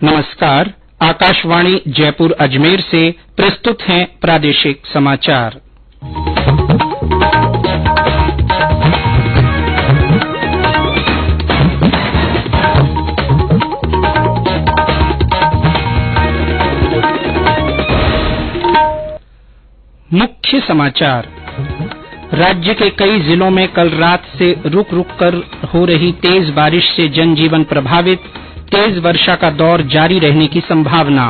नमस्कार। आकाशवाणी जयपुर अजमेर से प्रस्तुत हैं प्रादेशिक समाचार। मुख्य समाचार। राज्य के कई जिलों में कल रात से रुक रुक कर हो रही तेज बारिश से जनजीवन प्रभावित, तेज वर्षा का दौर जारी रहने की संभावना।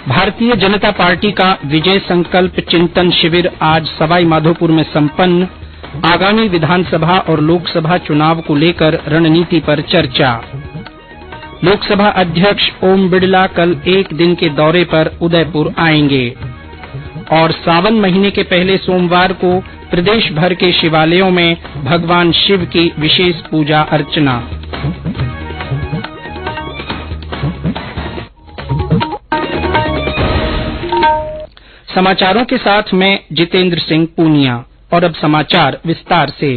भारतीय जनता पार्टी का विजय संकल्प चिंतन शिविर आज सवाई माधोपुर में संपन्न। आगामी विधानसभा और लोकसभा चुनाव को लेकर रणनीति पर चर्चा। लोकसभा अध्यक्ष ओम बिड़ला कल एक दिन के दौरे पर उदयपुर आएंगे और सावन महीने के पहले सोमवार को प्रदेश भर के शिवालयों में भगवान शिव की विशेष पूजा अर्चना। समाचारों के साथ मैं जितेंद्र सिंह पूनिया। और अब समाचार विस्तार से।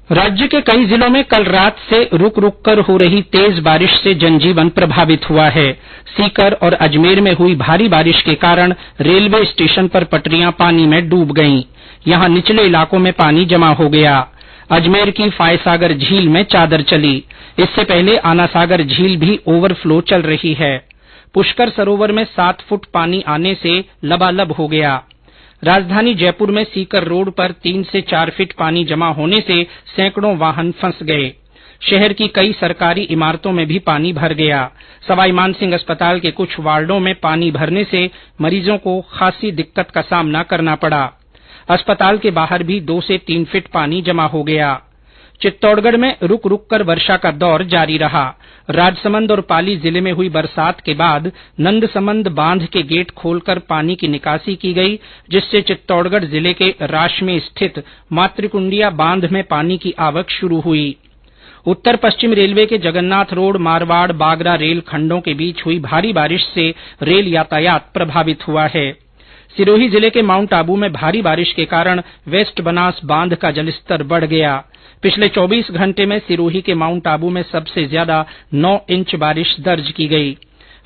राज्य के कई जिलों में कल रात से रुक रुक कर हो रही तेज बारिश से जनजीवन प्रभावित हुआ है। सीकर और अजमेर में हुई भारी बारिश के कारण रेलवे स्टेशन पर पटरियां पानी में डूब गईं। यहां निचले इलाकों में पानी जमा हो गया। अजमेर की फायसागर झील में चादर चली। इससे पहले आनासागर झील भी ओवरफ्लो चल रही है। पुष्कर सरोवर में 7 फुट पानी आने से लबालब हो गया। राजधानी जयपुर में सीकर रोड पर 3 से 4 फीट पानी जमा होने से सैकड़ों वाहन फंस गए। शहर की कई सरकारी इमारतों में भी पानी भर गया। सवाई मानसिंह अस्पताल के कुछ वार्डों में पानी भरने से मरीजों को खासी दिक्कत का सामना करना पड़ा। अस्पताल के बाहर भी 2 से 3 फीट पानी जमा हो गया। चित्तौड़गढ़ में रुक रुक कर वर्षा का दौर जारी रहा। राजसमंद और पाली जिले में हुई बरसात के बाद नंदसमंद बांध के गेट खोलकर पानी की निकासी की गई, जिससे चित्तौड़गढ़ जिले के राश में स्थित मातृकुंडिया बांध में पानी की आवक शुरू हुई। उत्तर पश्चिम रेलवे के जगन्नाथ रोड मारवाड़ बागरा रेल खंडों के बीच हुई भारी बारिश से रेल यातायात प्रभावित हुआ है। सिरोही जिले के माउंट आबू में भारी बारिश के कारण वेस्ट बनास बांध का जलस्तर बढ़ गया। पिछले 24 घंटे में सिरोही के माउंट आबू में सबसे ज्यादा 9 इंच बारिश दर्ज की गई।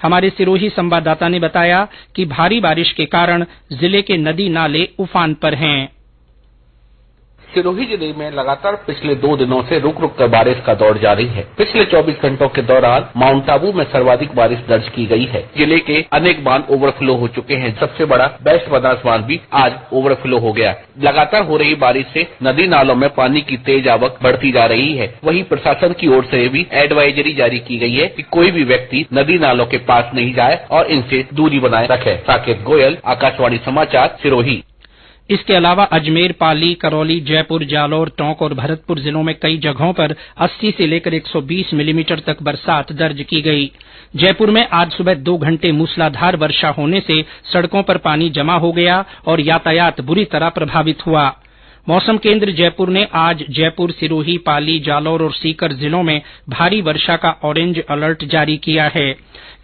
हमारे सिरोही संवाददाता ने बताया कि भारी बारिश के कारण जिले के नदी नाले उफान पर हैं। सिरोही जिले में लगातार पिछले 2 दिनों से रुक रुक कर बारिश का दौर जारी है। पिछले 24 घंटों के दौरान माउंट आबू में सर्वाधिक बारिश दर्ज की गई है। जिले के अनेक बांध ओवरफ्लो हो चुके हैं। सबसे बड़ा वेस्ट बनास बांध भी आज ओवरफ्लो हो गया। लगातार हो रही बारिश से नदी नालों में पानी की तेज आवक बढ़ती जा रही है। वहीं प्रशासन की ओर से भी एडवाइजरी जारी की गई है कि कोई भी व्यक्ति नदी नालों के पास नहीं जाए और इनसे दूरी बनाए रखे। साकेत गोयल, आकाशवाणी समाचार, सिरोही। इसके अलावा अजमेर, पाली, करौली, जयपुर, जालौर, टोंक और भरतपुर जिलों में कई जगहों पर 80 से लेकर 120 मिलीमीटर तक बरसात दर्ज की गई। जयपुर में आज सुबह 2 घंटे मूसलाधार वर्षा होने से सड़कों पर पानी जमा हो गया और यातायात बुरी तरह प्रभावित हुआ। मौसम केंद्र जयपुर ने आज जयपुर, सिरोही, पाली, जालौर और सीकर जिलों में भारी वर्षा का ऑरेंज अलर्ट जारी किया है।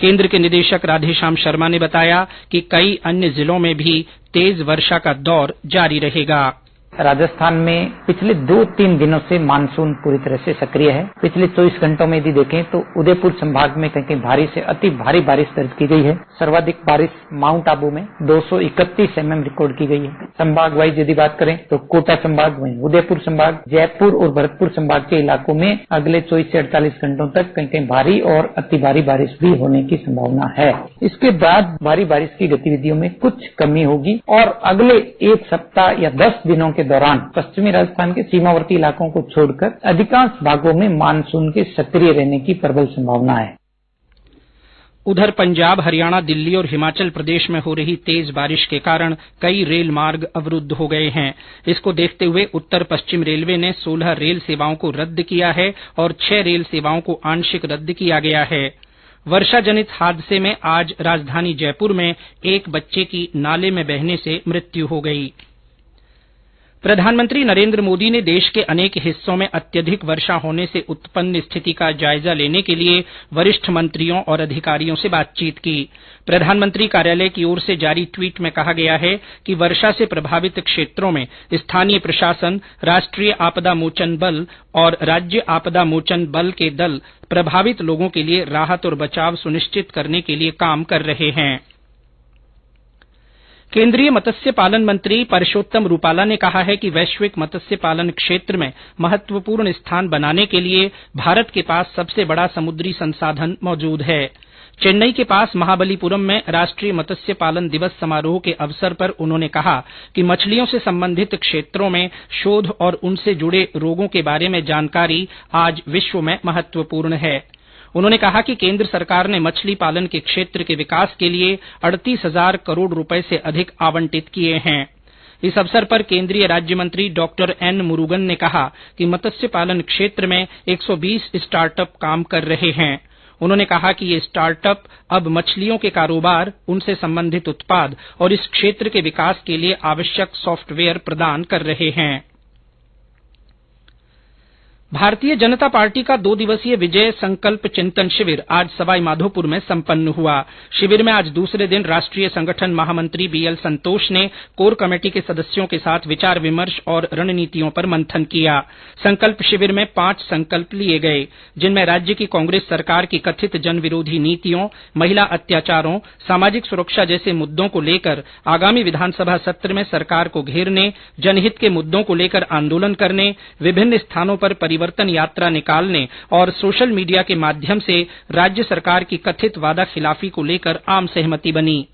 केंद्र के निदेशक राधेश्याम शर्मा ने बताया कि कई अन्य जिलों में भी तेज वर्षा का दौर जारी रहेगा। राजस्थान में पिछले 2-3 दिनों से मानसून पूरी तरह से सक्रिय है। पिछले 24 घंटों में यदि देखें तो उदयपुर संभाग में कहीं भारी से अति भारी बारिश दर्ज की गई है। सर्वाधिक बारिश माउंट आबू में 231 mm रिकॉर्ड की गई है। संभाग वाइज यदि बात करें तो कोटा संभाग, वहीं उदयपुर संभाग, जयपुर और भरतपुर संभाग के इलाकों में अगले 24 से 48 घंटों तक कहीं भारी और अति भारी बारिश भी होने की संभावना है। इसके बाद भारी बारिश की गतिविधियों में कुछ कमी होगी और अगले 1 सप्ताह या 10 दिनों के दौरान पश्चिमी राजस्थान के सीमावर्ती इलाकों को छोड़कर अधिकांश भागों में मानसून के सक्रिय रहने की प्रबल संभावना है। उधर पंजाब, हरियाणा, दिल्ली और हिमाचल प्रदेश में हो रही तेज बारिश के कारण कई रेल मार्ग अवरुद्ध हो गए हैं। इसको देखते हुए उत्तर पश्चिम रेलवे ने 16 रेल सेवाओं को रद्द किया है और 6 रेल सेवाओं को आंशिक रद्द किया गया है। वर्षा जनित हादसे में आज राजधानी जयपुर में एक बच्चे की नाले में बहने से मृत्यु हो गई। प्रधानमंत्री नरेन्द्र मोदी ने देश के अनेक हिस्सों में अत्यधिक वर्षा होने से उत्पन्न स्थिति का जायजा लेने के लिए वरिष्ठ मंत्रियों और अधिकारियों से बातचीत की। प्रधानमंत्री कार्यालय की ओर से जारी ट्वीट में कहा गया है कि वर्षा से प्रभावित क्षेत्रों में स्थानीय प्रशासन, राष्ट्रीय आपदा मोचन बल और राज्य आपदा मोचन बल के दल प्रभावित लोगों के लिए राहत और बचाव सुनिश्चित करने के लिए काम कर रहे हैं। केंद्रीय मत्स्य पालन मंत्री परषोत्तम रूपाला ने कहा है कि वैश्विक मत्स्य पालन क्षेत्र में महत्वपूर्ण स्थान बनाने के लिए भारत के पास सबसे बड़ा समुद्री संसाधन मौजूद है। चेन्नई के पास महाबलीपुरम में राष्ट्रीय मत्स्य पालन दिवस समारोह के अवसर पर उन्होंने कहा कि मछलियों से संबंधित क्षेत्रों में शोध और उनसे जुड़े रोगों के बारे में जानकारी आज विश्व में महत्वपूर्ण है। उन्होंने कहा कि केंद्र सरकार ने मछली पालन के क्षेत्र के विकास के लिए 38,000 करोड़ रुपए से अधिक आवंटित किए हैं। इस अवसर पर केंद्रीय राज्य मंत्री डॉक्टर एन मुरुगन ने कहा कि मत्स्य पालन क्षेत्र में 120 स्टार्टअप काम कर रहे हैं। उन्होंने कहा कि ये स्टार्टअप अब मछलियों के कारोबार, उनसे संबंधित उत्पाद और इस क्षेत्र के विकास के लिए आवश्यक सॉफ्टवेयर प्रदान कर रहे हैं। भारतीय जनता पार्टी का 2 दिवसीय विजय संकल्प चिंतन शिविर आज सवाईमाधोपुर में संपन्न हुआ। शिविर में आज दूसरे दिन राष्ट्रीय संगठन महामंत्री बीएल संतोष ने कोर कमेटी के सदस्यों के साथ विचार विमर्श और रणनीतियों पर मंथन किया। संकल्प शिविर में 5 संकल्प लिए गए, जिनमें राज्य की कांग्रेस सरकार की कथित जन विरोधी नीतियों, महिला अत्याचारों, सामाजिक सुरक्षा जैसे मुद्दों को लेकर आगामी विधानसभा सत्र में सरकार को घेरने, जनहित के मुद्दों को लेकर आंदोलन करने, विभिन्न स्थानों पर परिवर्तन यात्रा निकालने और सोशल मीडिया के माध्यम से राज्य सरकार की कथित वादा खिलाफी को लेकर आम सहमति बनी।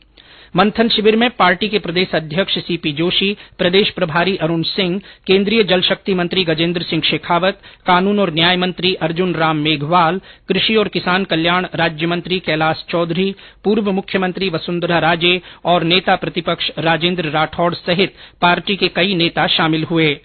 मंथन शिविर में पार्टी के प्रदेश अध्यक्ष सीपी जोशी, प्रदेश प्रभारी अरुण सिंह, केंद्रीय जल शक्ति मंत्री गजेंद्र सिंह शेखावत, कानून और न्याय मंत्री अर्जुन राम मेघवाल, कृषि और किसान कल्याण राज्य मंत्री कैलाश चौधरी, पूर्व मुख्यमंत्री वसुंधरा राजे और नेता प्रतिपक्ष राजेंद्र राठौड़ सहित पार्टी के कई नेता शामिल हुए।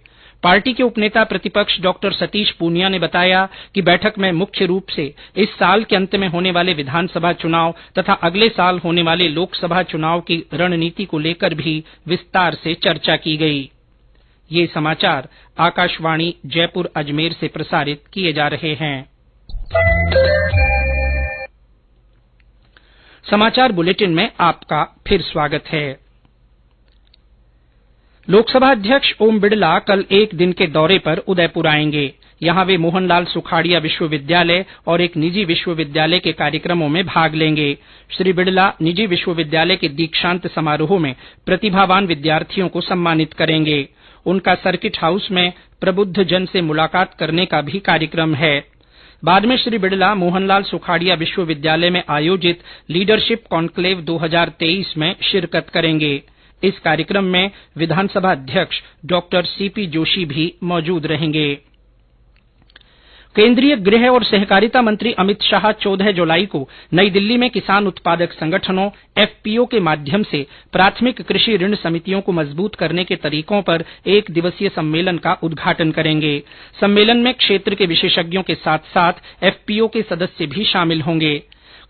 पार्टी के उपनेता प्रतिपक्ष डॉक्टर सतीश पूनिया ने बताया कि बैठक में मुख्य रूप से इस साल के अंत में होने वाले विधानसभा चुनाव तथा अगले साल होने वाले लोकसभा चुनाव की रणनीति को लेकर भी विस्तार से चर्चा की गई। ये समाचार आकाशवाणी जयपुर अजमेर से प्रसारित किए जा रहे हैं। समाचार बुलेटिन में आपका फिर स्वागत है। लोकसभा अध्यक्ष ओम बिड़ला कल एक दिन के दौरे पर उदयपुर आएंगे। यहां वे मोहनलाल सुखाड़िया विश्वविद्यालय और एक निजी विश्वविद्यालय के कार्यक्रमों में भाग लेंगे। श्री बिड़ला निजी विश्वविद्यालय के दीक्षांत समारोह में प्रतिभावान विद्यार्थियों को सम्मानित करेंगे। उनका सर्किट हाउस में प्रबुद्ध जन से मुलाकात करने का भी कार्यक्रम है। बाद में श्री बिड़ला मोहनलाल सुखाड़िया विश्वविद्यालय में आयोजित लीडरशिप कॉन्क्लेव 2023 में शिरकत करेंगे। इस कार्यक्रम में विधानसभा अध्यक्ष डॉक्टर सीपी जोशी भी मौजूद रहेंगे। केंद्रीय गृह और सहकारिता मंत्री अमित शाह 14 जुलाई को नई दिल्ली में किसान उत्पादक संगठनों एफपीओ के माध्यम से प्राथमिक कृषि ऋण समितियों को मजबूत करने के तरीकों पर 1 दिवसीय सम्मेलन का उद्घाटन करेंगे। सम्मेलन में क्षेत्र के विशेषज्ञों के साथ साथ एफपीओ के सदस्य भी शामिल होंगे।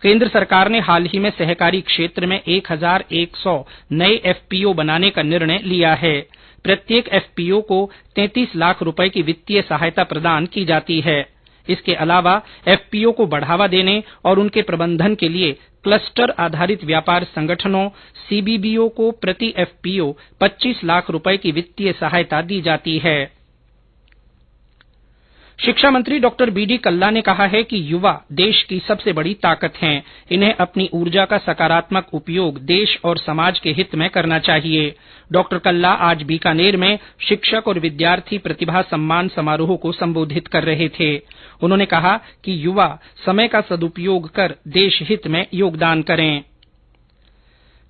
केंद्र सरकार ने हाल ही में सहकारी क्षेत्र में 1100 नए एफपीओ बनाने का निर्णय लिया है। प्रत्येक एफपीओ को 33 लाख रुपए की वित्तीय सहायता प्रदान की जाती है। इसके अलावा एफपीओ को बढ़ावा देने और उनके प्रबंधन के लिए क्लस्टर आधारित व्यापार संगठनों सीबीबीओ को प्रति एफपीओ 25 लाख रुपए की वित्तीय सहायता दी जाती है। शिक्षा मंत्री डॉक्टर बीडी कल्ला ने कहा है कि युवा देश की सबसे बड़ी ताकत हैं। इन्हें अपनी ऊर्जा का सकारात्मक उपयोग देश और समाज के हित में करना चाहिए। डॉक्टर कल्ला आज बीकानेर में शिक्षक और विद्यार्थी प्रतिभा सम्मान समारोह को संबोधित कर रहे थे। उन्होंने कहा कि युवा समय का सदुपयोग कर देश हित में योगदान करें।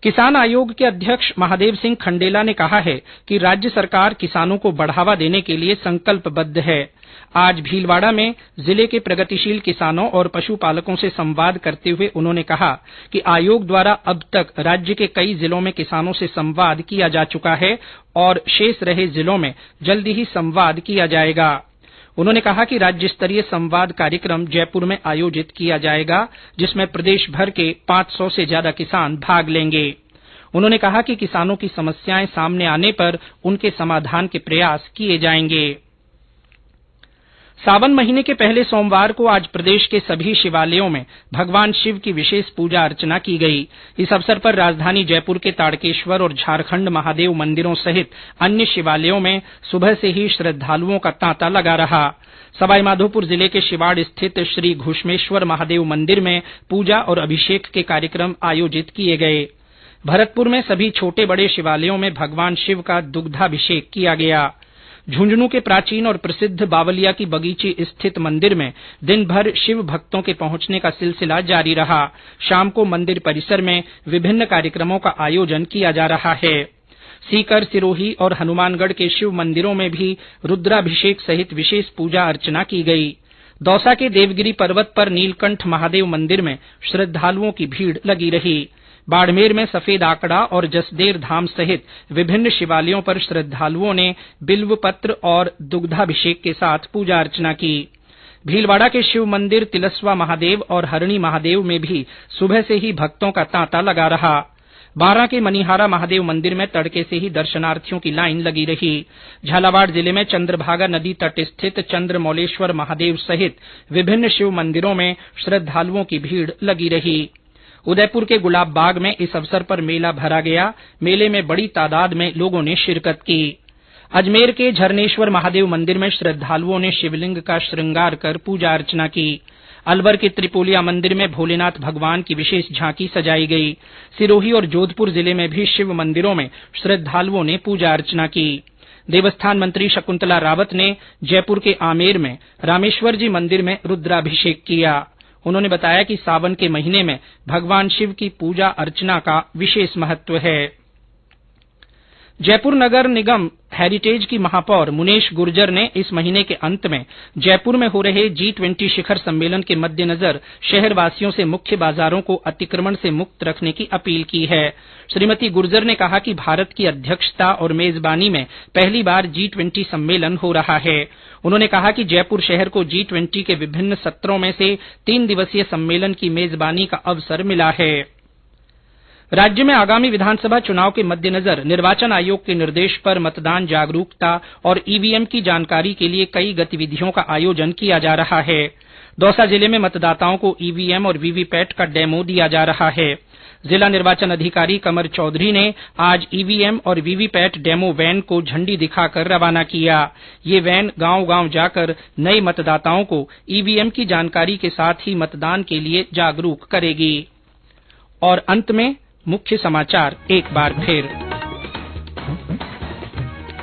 किसान आयोग के अध्यक्ष महादेव सिंह खंडेला ने कहा है कि राज्य सरकार किसानों को बढ़ावा देने के लिए संकल्पबद्ध है। आज भीलवाड़ा में जिले के प्रगतिशील किसानों और पशुपालकों से संवाद करते हुए उन्होंने कहा कि आयोग द्वारा अब तक राज्य के कई जिलों में किसानों से संवाद किया जा चुका है और शेष रहे जिलों में जल्द ही संवाद किया जाएगा। उन्होंने कहा कि राज्य स्तरीय संवाद कार्यक्रम जयपुर में आयोजित किया जाएगा, जिसमें प्रदेश भर के 500 से ज्यादा किसान भाग लेंगे। उन्होंने कहा कि किसानों की समस्याएं सामने आने पर उनके समाधान के प्रयास किए जाएंगे। सावन महीने के पहले सोमवार को आज प्रदेश के सभी शिवालयों में भगवान शिव की विशेष पूजा अर्चना की गई। इस अवसर पर राजधानी जयपुर के ताड़केश्वर और झारखंड महादेव मंदिरों सहित अन्य शिवालयों में सुबह से ही श्रद्धालुओं का तांता लगा रहा। सवाईमाधोपुर जिले के शिवाड़ स्थित श्री घुश्मेश्वर महादेव मंदिर में पूजा और अभिषेक के कार्यक्रम आयोजित किए गए। भरतपुर में सभी छोटे बड़े शिवालयों में भगवान शिव का दुग्धाभिषेक किया गया। झुंझुनू के प्राचीन और प्रसिद्ध बावलिया की बगीची स्थित मंदिर में दिन भर शिव भक्तों के पहुंचने का सिलसिला जारी रहा। शाम को मंदिर परिसर में विभिन्न कार्यक्रमों का आयोजन किया जा रहा है। सीकर, सिरोही और हनुमानगढ़ के शिव मंदिरों में भी रुद्राभिषेक सहित विशेष पूजा अर्चना की गई। दौसा के देवगिरी पर्वत पर नीलकंठ महादेव मंदिर में श्रद्धालुओं की भीड़ लगी रही। बाड़मेर में सफेद आकड़ा और जसदेर धाम सहित विभिन्न शिवालयों पर श्रद्धालुओं ने बिल्व पत्र और दुग्धाभिषेक के साथ पूजा अर्चना की। भीलवाड़ा के शिव मंदिर तिलस्वा महादेव और हरणी महादेव में भी सुबह से ही भक्तों का तांता लगा रहा। बारां के मनिहारा महादेव मंदिर में तड़के से ही दर्शनार्थियों की लाइन लगी रही। झालावाड़ जिले में चंद्रभागा नदी तट स्थित चंद्रमौलेश्वर महादेव सहित विभिन्न शिव मंदिरों में श्रद्धालुओं की भीड़ लगी रही। उदयपुर के गुलाब बाग में इस अवसर पर मेला भरा गया। मेले में बड़ी तादाद में लोगों ने शिरकत की। अजमेर के झरनेश्वर महादेव मंदिर में श्रद्धालुओं ने शिवलिंग का श्रृंगार कर पूजा अर्चना की। अलवर के त्रिपोलिया मंदिर में भोलेनाथ भगवान की विशेष झांकी सजाई गई। सिरोही और जोधपुर जिले में भी शिव मंदिरों में श्रद्धालुओं ने पूजा अर्चना की। देवस्थान मंत्री शकुंतला रावत ने जयपुर के आमेर में रामेश्वर जी मंदिर में रुद्राभिषेक किया। उन्होंने बताया कि सावन के महीने में भगवान शिव की पूजा अर्चना का विशेष महत्व है। जयपुर नगर निगम हेरिटेज की महापौर मुनेश गुर्जर ने इस महीने के अंत में जयपुर में हो रहे G20 शिखर सम्मेलन के मद्देनजर शहरवासियों से मुख्य बाजारों को अतिक्रमण से मुक्त रखने की अपील की है। श्रीमती गुर्जर ने कहा कि भारत की अध्यक्षता और मेजबानी में पहली बार G20 सम्मेलन हो रहा है। उन्होंने कहा कि जयपुर शहर को G20 के विभिन्न सत्रों में से 3 दिवसीय सम्मेलन की मेजबानी का अवसर मिला है। राज्य में आगामी विधानसभा चुनाव के मद्देनजर निर्वाचन आयोग के निर्देश पर मतदान जागरूकता और ईवीएम की जानकारी के लिए कई गतिविधियों का आयोजन किया जा रहा है। दौसा जिले में मतदाताओं को ईवीएम और वीवीपैट का डेमो दिया जा रहा है। जिला निर्वाचन अधिकारी कमर चौधरी ने आज ईवीएम और वीवीपैट डेमो वैन को झंडी दिखाकर रवाना किया। ये वैन गांव-गांव जाकर नए मतदाताओं को ईवीएम की जानकारी के साथ ही मतदान के लिए जागरूक करेगी। और अंत में मुख्य समाचार एक बार फिर।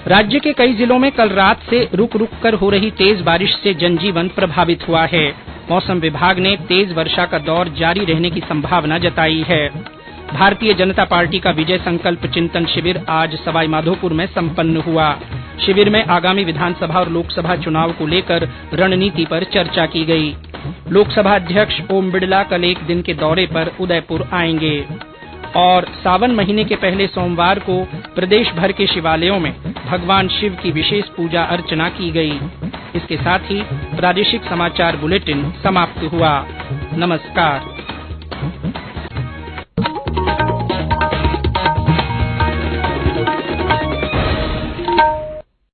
राज्य के कई जिलों में कल रात से रुक रुक कर हो रही तेज बारिश से जनजीवन प्रभावित हुआ है। मौसम विभाग ने तेज वर्षा का दौर जारी रहने की संभावना जताई है। भारतीय जनता पार्टी का विजय संकल्प चिंतन शिविर आज सवाईमाधोपुर में संपन्न हुआ। शिविर में आगामी विधानसभा और लोकसभा चुनाव को लेकर रणनीति पर चर्चा की गई। लोकसभा अध्यक्ष ओम बिड़ला कल एक दिन के दौरे पर उदयपुर आएंगे। और सावन महीने के पहले सोमवार को प्रदेश भर के शिवालयों में भगवान शिव की विशेष पूजा अर्चना की गई। इसके साथ ही प्रादेशिक समाचार बुलेटिन समाप्त हुआ। नमस्कार।